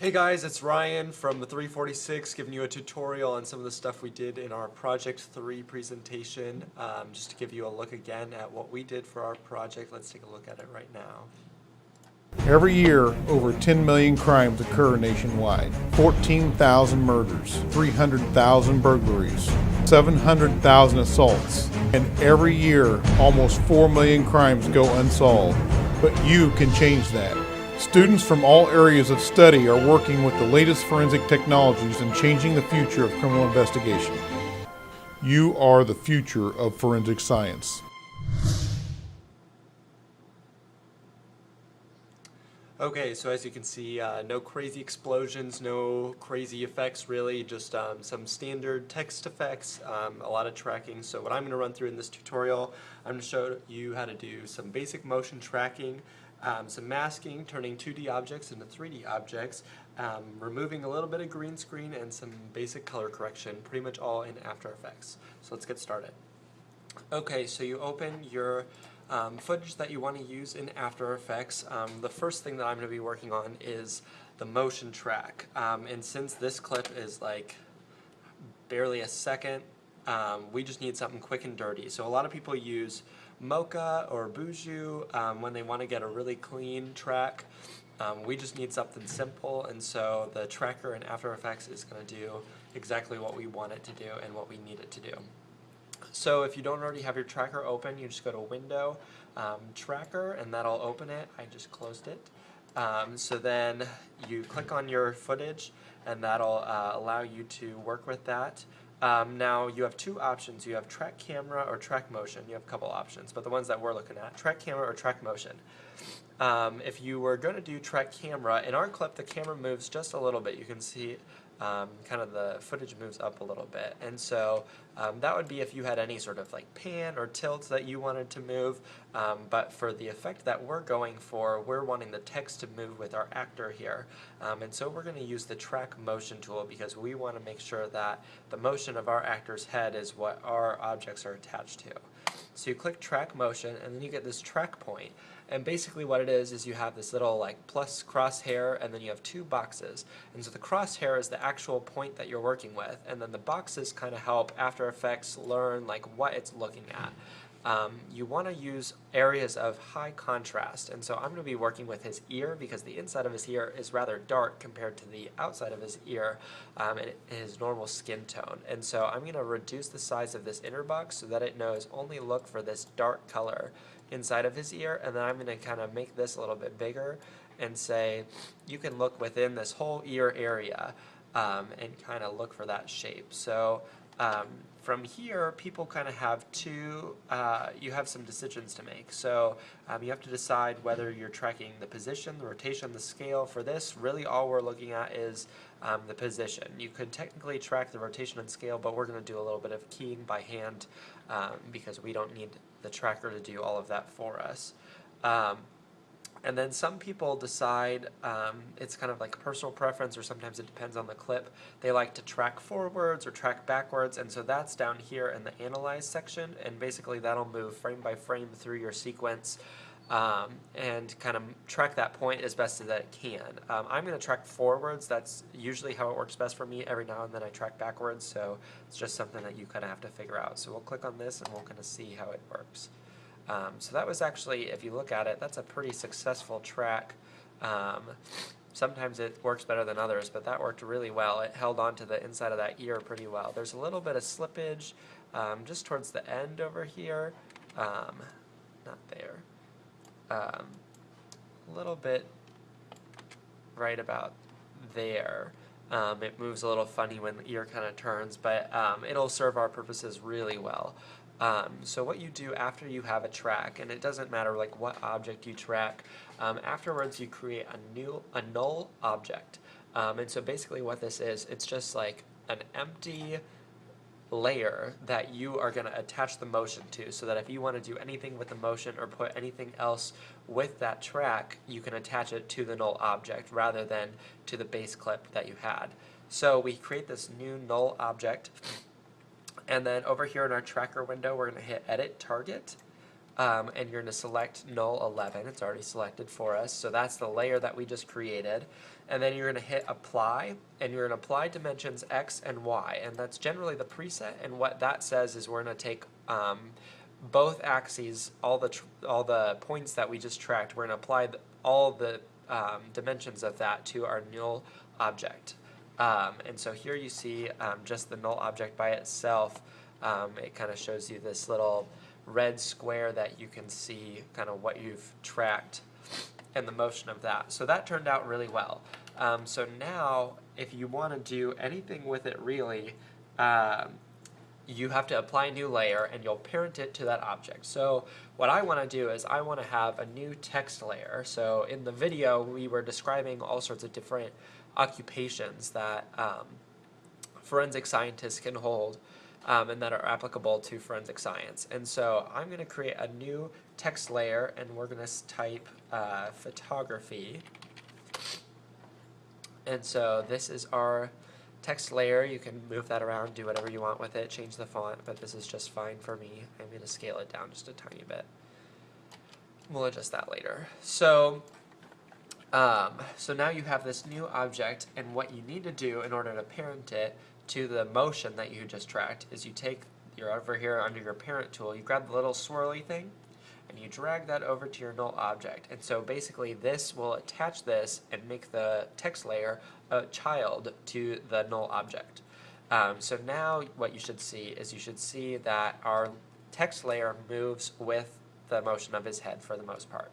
Hey guys, it's Ryan from the 346 giving you a tutorial on some of the stuff we did in our Project 3 presentation. Just to give you a look again at what we did for our project, let's take a look at it right now. Every year, over 10 million crimes occur nationwide. 14,000 murders, 300,000 burglaries, 700,000 assaults, and every year, almost 4 million crimes go unsolved. But you can change that. Students from all areas of study are working with the latest forensic technologies and changing the future of criminal investigation. You are the future of forensic science. Okay, so as you can see, no crazy explosions, no crazy effects really, just some standard text effects, a lot of tracking. So what I'm going to run through in this tutorial, I'm going to show you how to do some basic motion tracking, some masking, turning 2D objects into 3D objects, removing a little bit of green screen, and some basic color correction, pretty much all in After Effects. So let's get started. Okay, so you open your footage that you want to use in After Effects. The first thing that I'm going to be working on is the motion track. And since this clip is like barely a second, we just need something quick and dirty. So a lot of people use Mocha or Buju when they want to get a really clean track. We just need something simple, and so the tracker in After Effects is going to do exactly what we want it to do and what we need it to do. So if you don't already have your tracker open, you just go to Window, Tracker, and that'll open it. I just closed it. So then you click on your footage, and that'll allow you to work with that. Now you have two options. You have track camera or track motion. You have a couple options, but the ones that we're looking at, track camera or track motion. If you were going to do track camera, in our clip the camera moves just a little bit. You can see kind of the footage moves up a little bit, and so that would be if you had any sort of like pan or tilt that you wanted to move, but for the effect that we're going for, we're wanting the text to move with our actor here, and so we're going to use the track motion tool because we want to make sure that the motion of our actor's head is what our objects are attached to. So you click track motion, and then you get this track point. And basically what it is you have this little like plus crosshair, and then you have two boxes. And so the crosshair is the actual point that you're working with, and then the boxes kind of help After Effects learn like what it's looking at. You want to use areas of high contrast, and so I'm going to be working with his ear because the inside of his ear is rather dark compared to the outside of his ear and his normal skin tone. And so I'm going to reduce the size of this inner box so that it knows only look for this dark color inside of his ear, and then I'm going to kind of make this a little bit bigger and say you can look within this whole ear area and kind of look for that shape. So from here, people kind of have you have some decisions to make. So you have to decide whether you're tracking the position, the rotation, the scale. For this, really all we're looking at is the position. You could technically track the rotation and scale, but we're going to do a little bit of keying by hand because we don't need the tracker to do all of that for us. And then some people decide, it's kind of like personal preference, or sometimes it depends on the clip. They like to track forwards or track backwards, and so that's down here in the Analyze section, and basically that'll move frame by frame through your sequence and kind of track that point as best as it can. I'm going to track forwards. That's usually how it works best for me. Every now and then I track backwards, so it's just something that you kind of have to figure out. So we'll click on this and we'll kind of see how it works. So that was actually, if you look at it, that's a pretty successful track. Sometimes it works better than others, but that worked really well. It held on to the inside of that ear pretty well. There's a little bit of slippage just towards the end over here. Not there. A little bit right about there. It moves a little funny when the ear kind of turns, but it'll serve our purposes really well. So what you do after you have a track, and it doesn't matter like what object you track, afterwards you create a null object. And so basically what this is, it's just like an empty layer that you are going to attach the motion to, so that if you want to do anything with the motion or put anything else with that track, you can attach it to the null object rather than to the base clip that you had. So we create this new null object, and then over here in our tracker window we're going to hit Edit Target, and you're going to select null 11. It's already selected for us, so that's the layer that we just created. And then you're going to hit apply, and you're going to apply dimensions x and y, and that's generally the preset. And what that says is we're going to take both axes, all the points that we just tracked. We're going to apply all the dimensions of that to our null object. And so here you see just the null object by itself. It kind of shows you this little red square that you can see kind of what you've tracked and the motion of that. So that turned out really well. So now if you want to do anything with it really, you have to apply a new layer and you'll parent it to that object. So what I want to do is I want to have a new text layer. So in the video we were describing all sorts of different occupations that forensic scientists can hold and that are applicable to forensic science. And so I'm going to create a new text layer, and we're going to type photography. And so this is our text layer. You can move that around, do whatever you want with it, change the font, but this is just fine for me. I'm going to scale it down just a tiny bit. We'll adjust that later. So now you have this new object, and what you need to do in order to parent it to the motion that you just tracked is you're over here under your parent tool, you grab the little swirly thing, and you drag that over to your null object. And so basically this will attach this and make the text layer a child to the null object. So now what you should see is that our text layer moves with the motion of his head for the most part.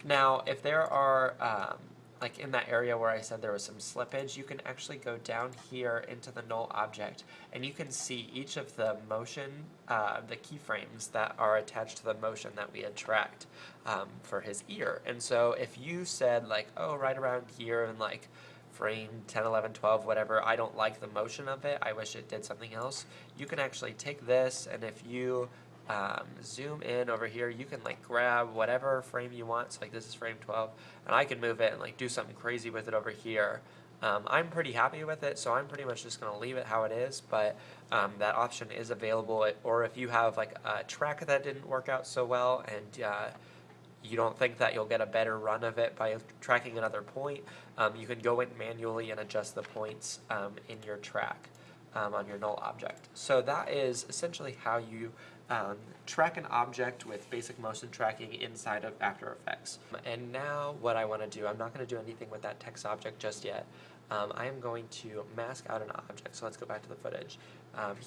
Now if there are like in that area where I said there was some slippage, you can actually go down here into the null object, and you can see each of the motion, the keyframes that are attached to the motion that we had tracked for his ear. And so if you said like, oh, right around here in like frame 10, 11, 12, whatever, I don't like the motion of it, I wish it did something else, you can actually take this, and if you zoom in over here, you can like grab whatever frame you want. So like this is frame 12, and I can move it and like do something crazy with it over here. I'm pretty happy with it, so I'm pretty much just going to leave it how it is, but that option is available. Or if you have like a track that didn't work out so well and you don't think that you'll get a better run of it by tracking another point, you can go in manually and adjust the points in your track on your null object. So that is essentially how you track an object with basic motion tracking inside of After Effects. And now what I want to do, I'm not going to do anything with that text object just yet. I am going to mask out an object. So let's go back to the footage.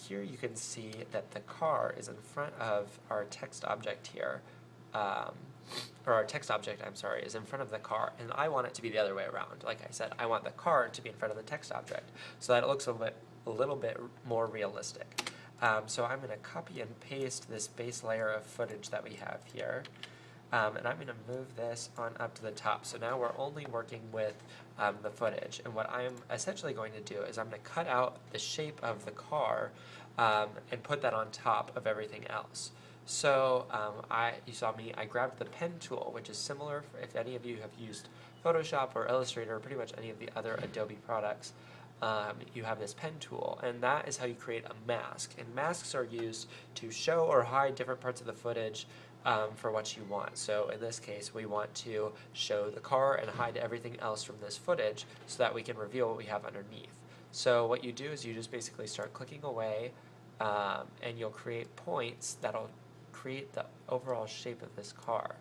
Here you can see that the car is in front of our text object here. Or our text object, I'm sorry, is in front of the car, and I want it to be the other way around. Like I said, I want the car to be in front of the text object so that it looks a little bit more realistic. So I'm going to copy and paste this base layer of footage that we have here, and I'm going to move this on up to the top. So now we're only working with the footage, and what I'm essentially going to do is I'm going to cut out the shape of the car and put that on top of everything else. So you saw me, I grabbed the pen tool, which is similar if any of you have used Photoshop or Illustrator or pretty much any of the other Adobe products. You have this pen tool, and that is how you create a mask. And masks are used to show or hide different parts of the footage for what you want. So in this case, we want to show the car and hide everything else from this footage so that we can reveal what we have underneath. So what you do is you just basically start clicking away, and you'll create points that'll create the overall shape of this car.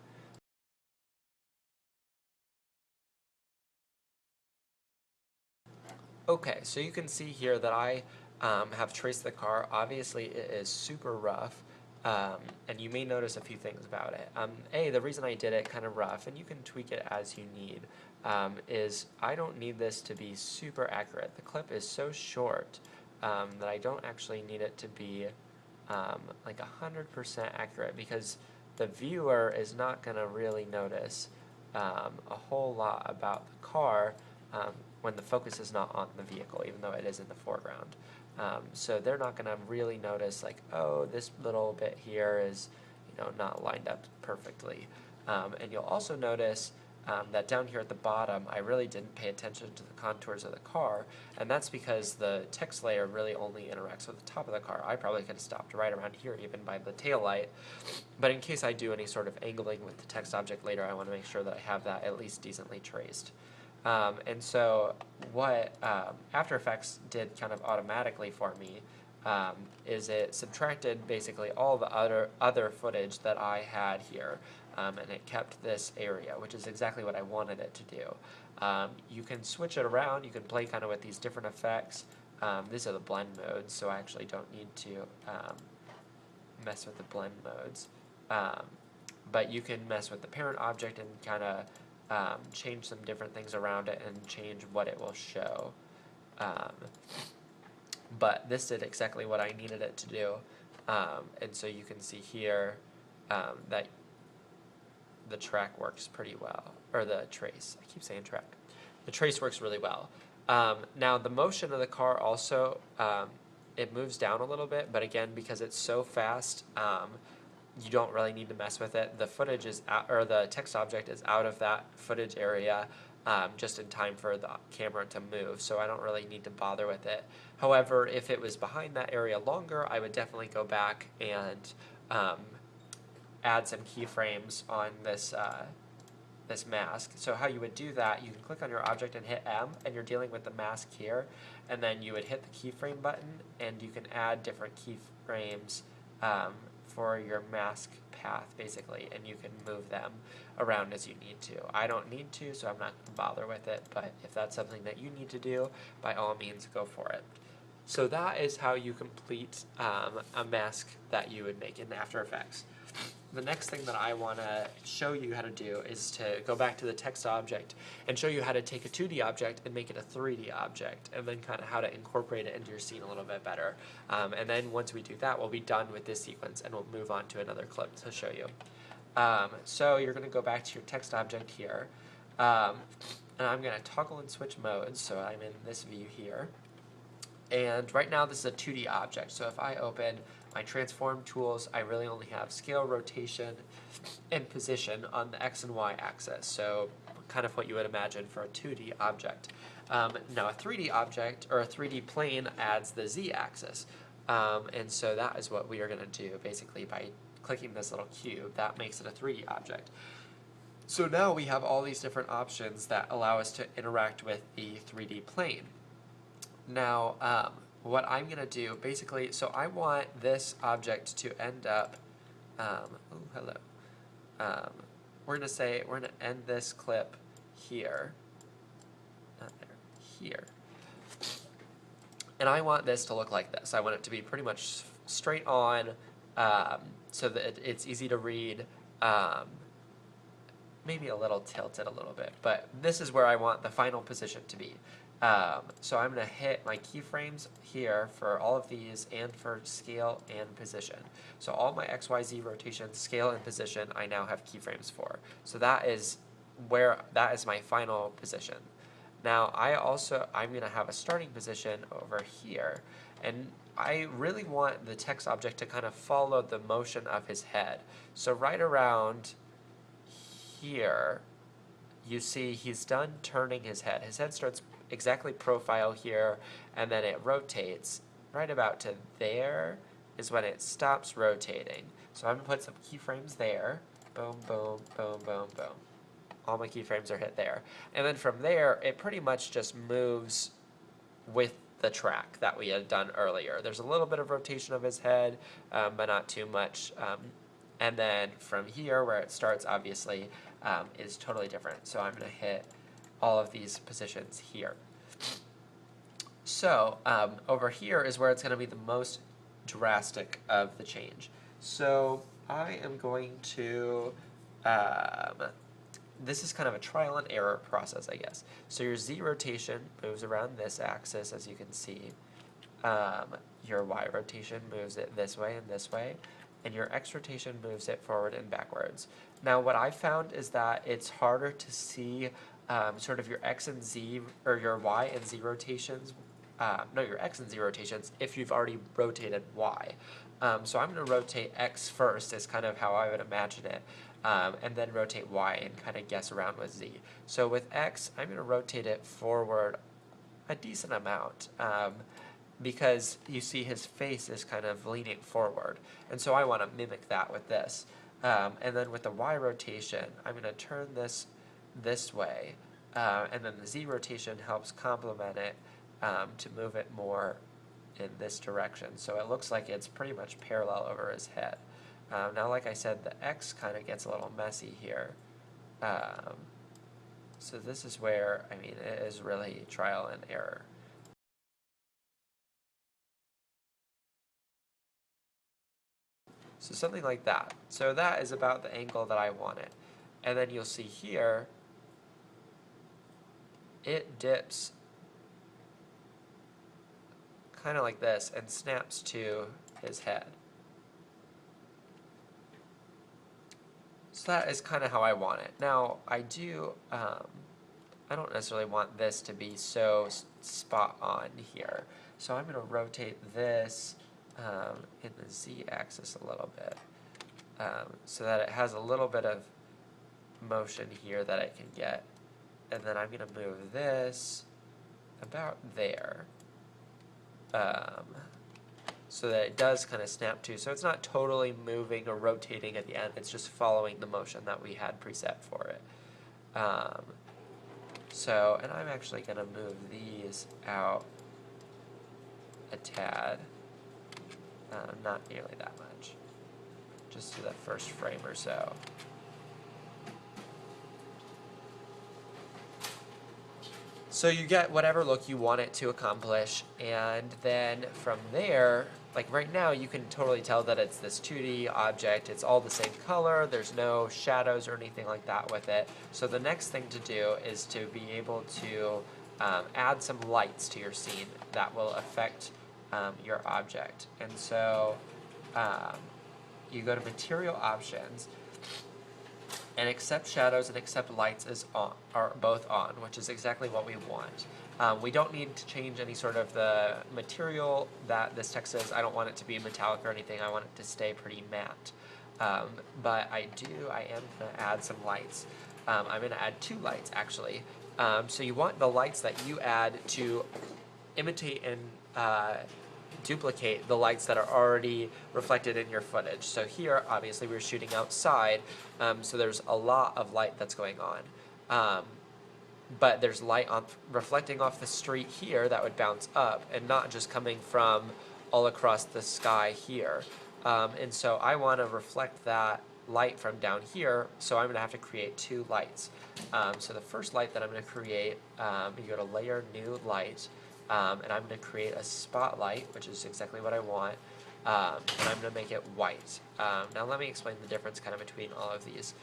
Okay, so you can see here that I have traced the car. Obviously it is super rough, and you may notice a few things about it. The reason I did it kind of rough, and you can tweak it as you need, is I don't need this to be super accurate. The clip is so short that I don't actually need it to be like 100% accurate, because the viewer is not going to really notice a whole lot about the car when the focus is not on the vehicle, even though it is in the foreground. So they're not going to really notice like, oh, this little bit here is not lined up perfectly. And you'll also notice that down here at the bottom, I really didn't pay attention to the contours of the car, and that's because the text layer really only interacts with the top of the car. I probably could have stopped right around here, even by the tail light, but in case I do any sort of angling with the text object later, I want to make sure that I have that at least decently traced. And so what After Effects did kind of automatically for me is it subtracted basically all the other footage that I had here, and it kept this area, which is exactly what I wanted it to do. You can switch it around, you can play kind of with these different effects. These are the blend modes, so I actually don't need to mess with the blend modes. But you can mess with the parent object and kind of change some different things around it and change what it will show. But this did exactly what I needed it to do, and so you can see here that the track works pretty well, or the trace, I keep saying track. The trace works really well. Now the motion of the car also, it moves down a little bit, but again, because it's so fast, you don't really need to mess with it. The footage is out, or the text object is out of that footage area just in time for the camera to move, so I don't really need to bother with it. However, if it was behind that area longer, I would definitely go back and add some keyframes on this this mask. So how you would do that, you can click on your object and hit M, and you're dealing with the mask here, and then you would hit the keyframe button, and you can add different keyframes for your mask path, basically, and you can move them around as you need to. I don't need to, so I'm not going to bother with it, but if that's something that you need to do, by all means, go for it. So that is how you complete a mask that you would make in After Effects. The next thing that I want to show you how to do is to go back to the text object and show you how to take a 2D object and make it a 3D object, and then kind of how to incorporate it into your scene a little bit better. And then once we do that, we'll be done with this sequence and we'll move on to another clip to show you. So you're going to go back to your text object here, and I'm going to toggle and switch modes, so I'm in this view here. And right now this is a 2D object, so if I open my transform tools, I really only have scale, rotation, and position on the X and Y axis, so kind of what you would imagine for a 2D object. Now a 3D object, or a 3D plane, adds the Z axis, and so that is what we are going to do basically by clicking this little cube. That makes it a 3D object. So now we have all these different options that allow us to interact with the 3D plane. Now, what I'm going to do, basically, so I want this object to end up, oh, hello. We're going to end this clip here, not there, here. And I want this to look like this. I want it to be pretty much straight on, so that it's easy to read, maybe a little tilted a little bit, but this is where I want the final position to be. So I'm going to hit my keyframes here for all of these and for scale and position. So all my XYZ rotation, scale, and position I now have keyframes for. So that is my final position. Now I'm going to have a starting position over here, and I really want the text object to kind of follow the motion of his head. So right around here, you see he's done turning his head. His head starts exactly profile here, and then it rotates right about to there is when it stops rotating. So I'm going to put some keyframes there. Boom, boom, boom, boom, boom. All my keyframes are hit there. And then from there, it pretty much just moves with the track that we had done earlier. There's a little bit of rotation of his head, but not too much. And then from here, where it starts, obviously, is totally different. So I'm going to hit all of these positions here. So over here is where it's going to be the most drastic of the change. So I am going to, this is kind of a trial and error process, I guess. So your Z rotation moves around this axis, as you can see. Your Y rotation moves it this way and this way, and your X rotation moves it forward and backwards. Now what I found is that it's harder to see sort of your X and Z, or your Y and Z rotations, your X and Z rotations if you've already rotated Y. So I'm going to rotate X first, is kind of how I would imagine it. and then rotate Y and kind of guess around with Z. So with X, I'm going to rotate it forward a decent amount, because you see his face is kind of leaning forward, and so I want to mimic that with this. And then with the Y rotation, I'm going to turn this way, and then the Z rotation helps complement it to move it more in this direction. So it looks like it's pretty much parallel over his head. Now, like I said, the X kind of gets a little messy here. So this is where, I mean, it is really trial and error. So something like that. So that is about the angle that I wanted. And then you'll see here, it dips kind of like this and snaps to his head. So that is kind of how I want it. Now, I don't necessarily want this to be so spot on here. So I'm going to rotate this in the Z-axis a little bit, so that it has a little bit of motion here that it can get. And then I'm going to move this about there, so that it does kind of snap to. So it's not totally moving or rotating at the end, it's just following the motion that we had preset for it. And I'm actually going to move these out a tad, not nearly that much, just to the first frame or so. So you get whatever look you want it to accomplish, and then from there, like right now, you can totally tell that it's this 2D object. It's all the same color. There's no shadows or anything like that with it. So the next thing to do is to be able to add some lights to your scene that will affect your object. And so you go to Material Options, and Accept Shadows and Accept Lights are both on, which is exactly what we want. We don't need to change any sort of the material that this text is. I don't want it to be metallic or anything. I want it to stay pretty matte. But I am going to add some lights. I'm going to add 2 lights, actually. So you want the lights that you add to imitate and duplicate the lights that are already reflected in your footage. So here, obviously, we're shooting outside, so there's a lot of light that's going on. But there's light reflecting off the street here that would bounce up, and not just coming from all across the sky here. And so I want to reflect that light from down here, so I'm going to have to create 2 lights. So the first light that I'm going to create, you go to Layer, New Light, and I'm going to create a spotlight, which is exactly what I want, and I'm going to make it white. Now let me explain the difference kind of between all of these.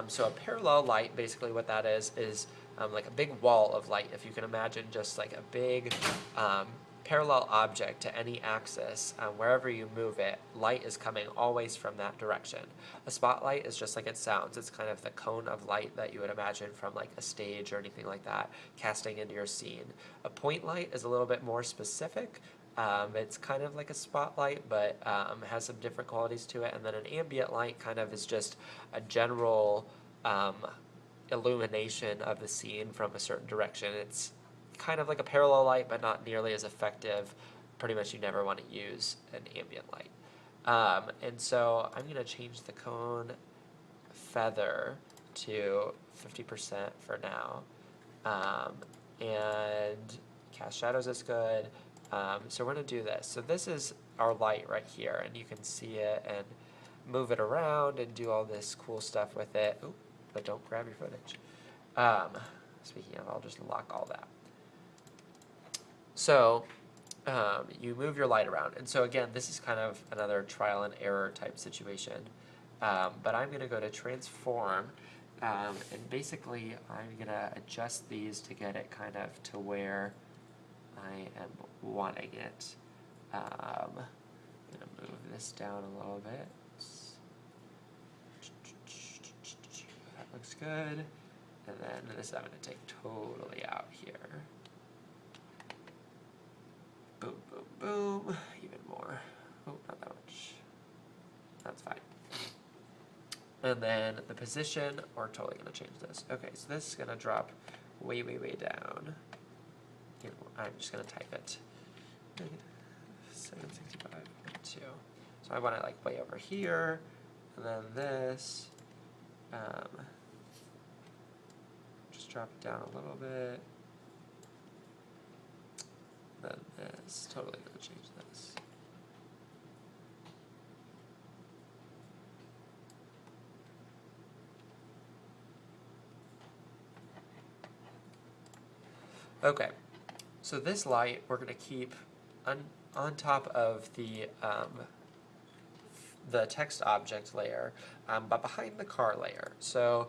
So a parallel light, basically what that is like a big wall of light. If you can imagine just like a big parallel object to any axis, wherever you move it, light is coming always from that direction. A spotlight is just like it sounds. It's kind of the cone of light that you would imagine from like a stage or anything like that, casting into your scene. A point light is a little bit more specific. It's kind of like a spotlight, but has some different qualities to it. And then an ambient light kind of is just a general illumination of the scene from a certain direction. It's kind of like a parallel light, but not nearly as effective. Pretty much you never want to use an ambient light. And so I'm going to change the cone feather to 50% for now. And cast shadows is good. So we're going to do this. So this is our light right here, and you can see it and move it around and do all this cool stuff with it. Ooh, but don't grab your footage. Speaking of, I'll just lock all that. So you move your light around. And so again, this is kind of another trial and error type situation. But I'm going to go to Transform, and basically I'm going to adjust these to get it kind of to where I am wanting it. I'm going to move this down a little bit. That looks good. And then this I'm going to take totally out here. Boom, boom, boom. Even more. Oh, not that much. That's fine. And then the position, we're totally going to change this. Okay, so this is going to drop way, way, way down. I'm just going to type it. 765.2. So I want it like way over here, and then this. Just drop it down a little bit. Then this, totally going to change this. Okay, so this light we're going to keep on top of the text object layer, but behind the car layer. So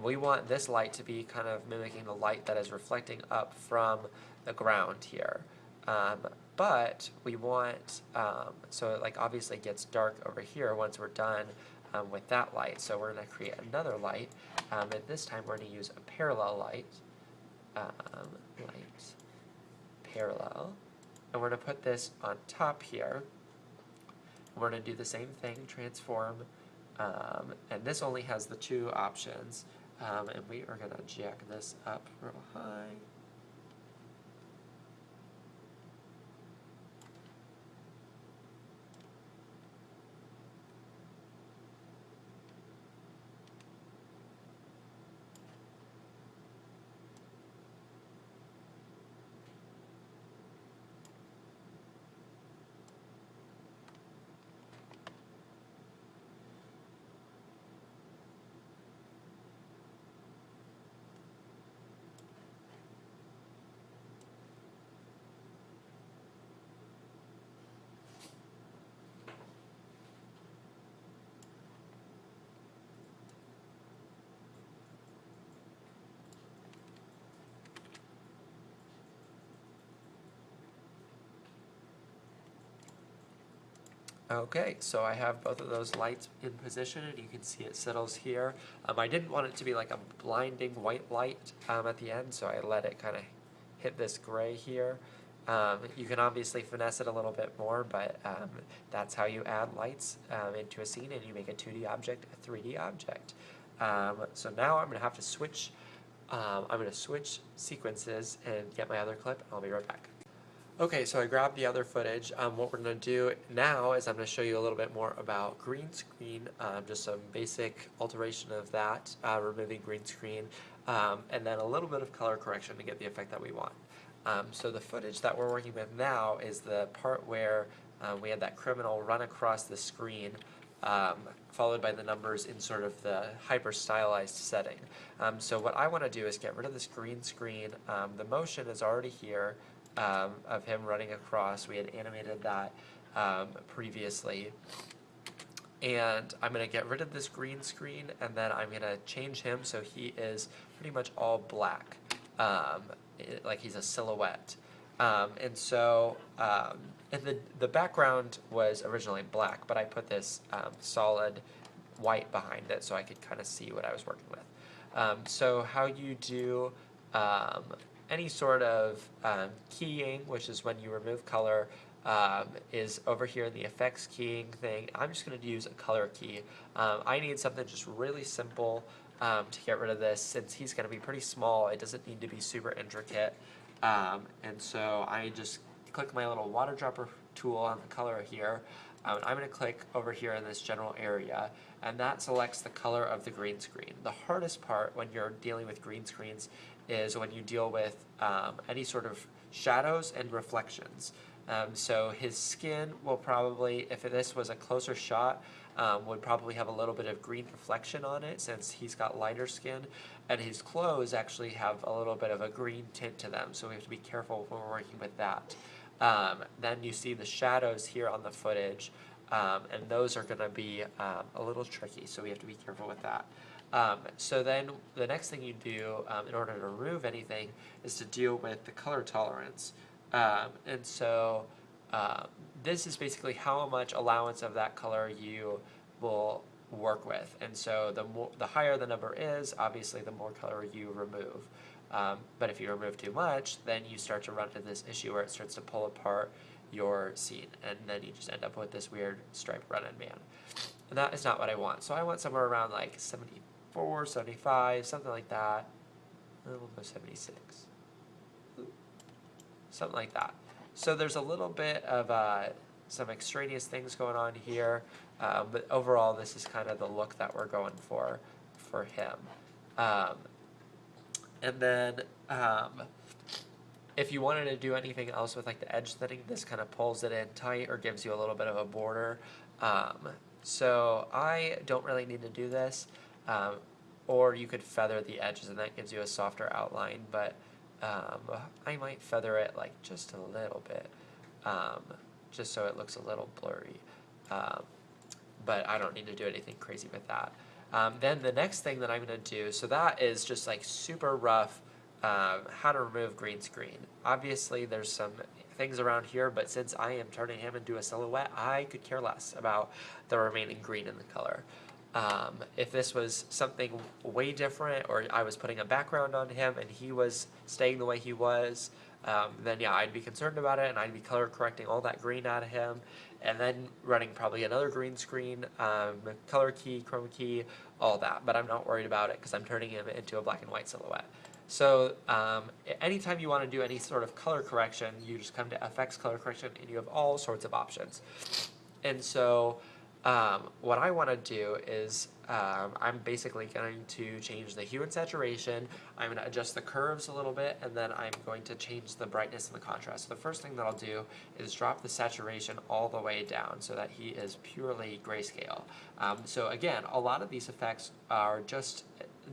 we want this light to be kind of mimicking the light that is reflecting up from the ground here. But we want, so it like obviously gets dark over here once we're done with that light. So we're going to create another light, and this time we're going to use a parallel light. Parallel, and we're going to put this on top here. We're going to do the same thing, transform, and this only has the two options, and we are going to jack this up real high. Okay, so I have both of those lights in position, and you can see it settles here. I didn't want it to be like a blinding white light at the end, so I let it kind of hit this gray here. You can obviously finesse it a little bit more, but that's how you add lights into a scene, and you make a 2D object a 3D object. So now I'm going to have to switch. I'm going to switch sequences and get my other clip, and I'll be right back. Okay, so I grabbed the other footage. What we're going to do now is I'm going to show you a little bit more about green screen, just some basic alteration of that, removing green screen, and then a little bit of color correction to get the effect that we want. So the footage that we're working with now is the part where we had that criminal run across the screen, followed by the numbers in sort of the hyper-stylized setting. So what I want to do is get rid of this green screen. The motion is already here. Of him running across. We had animated that previously. And I'm going to get rid of this green screen, and then I'm going to change him so he is pretty much all black, like he's a silhouette. And so and the background was originally black, but I put this solid white behind it so I could kind of see what I was working with. So how you do any sort of keying, which is when you remove color, is over here in the effects keying thing. I'm just going to use a color key. I need something just really simple to get rid of this. Since he's going to be pretty small, it doesn't need to be super intricate. And so I just click my little water dropper tool on the color here. I'm going to click over here in this general area, and that selects the color of the green screen. The hardest part when you're dealing with green screens is when you deal with any sort of shadows and reflections. So his skin will probably, if this was a closer shot, would probably have a little bit of green reflection on it since he's got lighter skin, and his clothes actually have a little bit of a green tint to them, so we have to be careful when we're working with that. Then you see the shadows here on the footage, and those are going to be a little tricky, so we have to be careful with that. So then the next thing you do in order to remove anything is to deal with the color tolerance. And so this is basically how much allowance of that color you will work with. And so the higher the number is, obviously the more color you remove. But if you remove too much, then you start to run into this issue where it starts to pull apart your scene, and then you just end up with this weird striped run-in man. and that is not what I want. So I want somewhere around like 74, 75, something like that. We'll go 76. Something like that. So there's a little bit of some extraneous things going on here, but overall this is kind of the look that we're going for him. And then if you wanted to do anything else with like the edge thinning, this kind of pulls it in tight or gives you a little bit of a border. So I don't really need to do this, or you could feather the edges and that gives you a softer outline, but I might feather it like just a little bit, just so it looks a little blurry, but I don't need to do anything crazy with that. Then the next thing that I'm going to do, so that is just like super rough, how to remove green screen. Obviously there's some things around here, but since I am turning him into a silhouette, I could care less about the remaining green in the color. If this was something way different, or I was putting a background on him and he was staying the way he was, then yeah, I'd be concerned about it and I'd be color correcting all that green out of him and then running probably another green screen, color key, chroma key, all that. But I'm not worried about it because I'm turning him into a black and white silhouette. So anytime you want to do any sort of color correction, you just come to FX color correction and you have all sorts of options. And so what I want to do is I'm basically going to change the hue and saturation, I'm going to adjust the curves a little bit, and then I'm going to change the brightness and the contrast. So the first thing that I'll do is drop the saturation all the way down so that he is purely grayscale. So again, a lot of these effects are just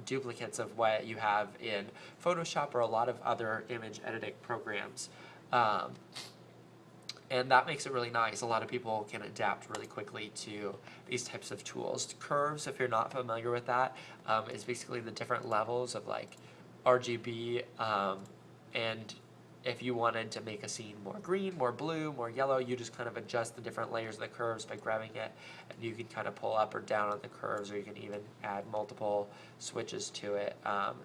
duplicates of what you have in Photoshop or a lot of other image editing programs. And that makes it really nice. A lot of people can adapt really quickly to these types of tools. Curves, if you're not familiar with that, is basically the different levels of like RGB, and if you wanted to make a scene more green, more blue, more yellow, you just kind of adjust the different layers of the curves by grabbing it, and you can kind of pull up or down on the curves, or you can even add multiple switches to it.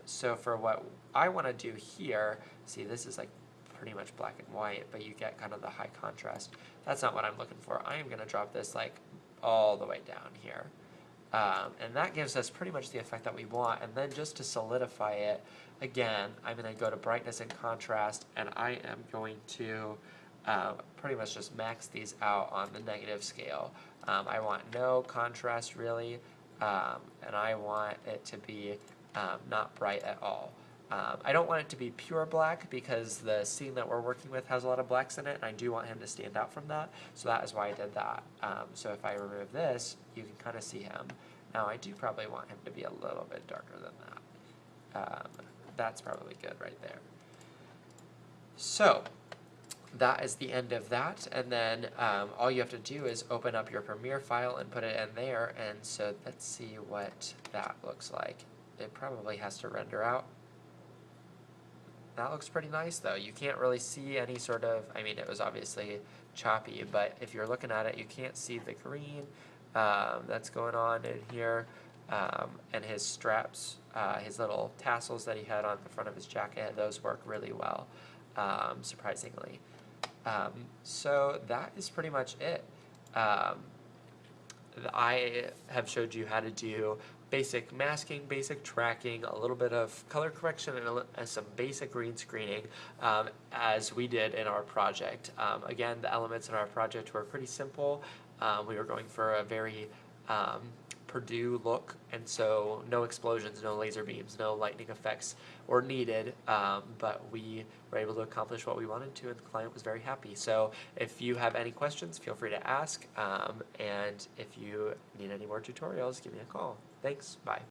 So for what I want to do here, see, this is like pretty much black and white, but you get kind of the high contrast. That's not what I'm looking for. I am going to drop this like all the way down here. And that gives us pretty much the effect that we want. And then just to solidify it, again, I'm going to go to brightness and contrast, and I am going to pretty much just max these out on the negative scale. I want no contrast really, and I want it to be not bright at all. I don't want it to be pure black because the scene that we're working with has a lot of blacks in it, and I do want him to stand out from that, so that is why I did that. So if I remove this, you can kind of see him. Now I do probably want him to be a little bit darker than that. That's probably good right there. So that is the end of that, and then all you have to do is open up your Premiere file and put it in there, and so let's see what that looks like. It probably has to render out. That looks pretty nice though. You can't really see any sort of, I mean, it was obviously choppy, but if you're looking at it, you can't see the green that's going on in here, and his straps, his little tassels that he had on the front of his jacket, those work really well, surprisingly. So that is pretty much it. I have showed you how to do basic masking, basic tracking, a little bit of color correction, and some basic green screening, as we did in our project. Again, the elements in our project were pretty simple. We were going for a very Purdue look, and so no explosions, no laser beams, no lightning effects were needed, but we were able to accomplish what we wanted to, and the client was very happy. So if you have any questions, feel free to ask, and if you need any more tutorials, give me a call. Thanks, bye.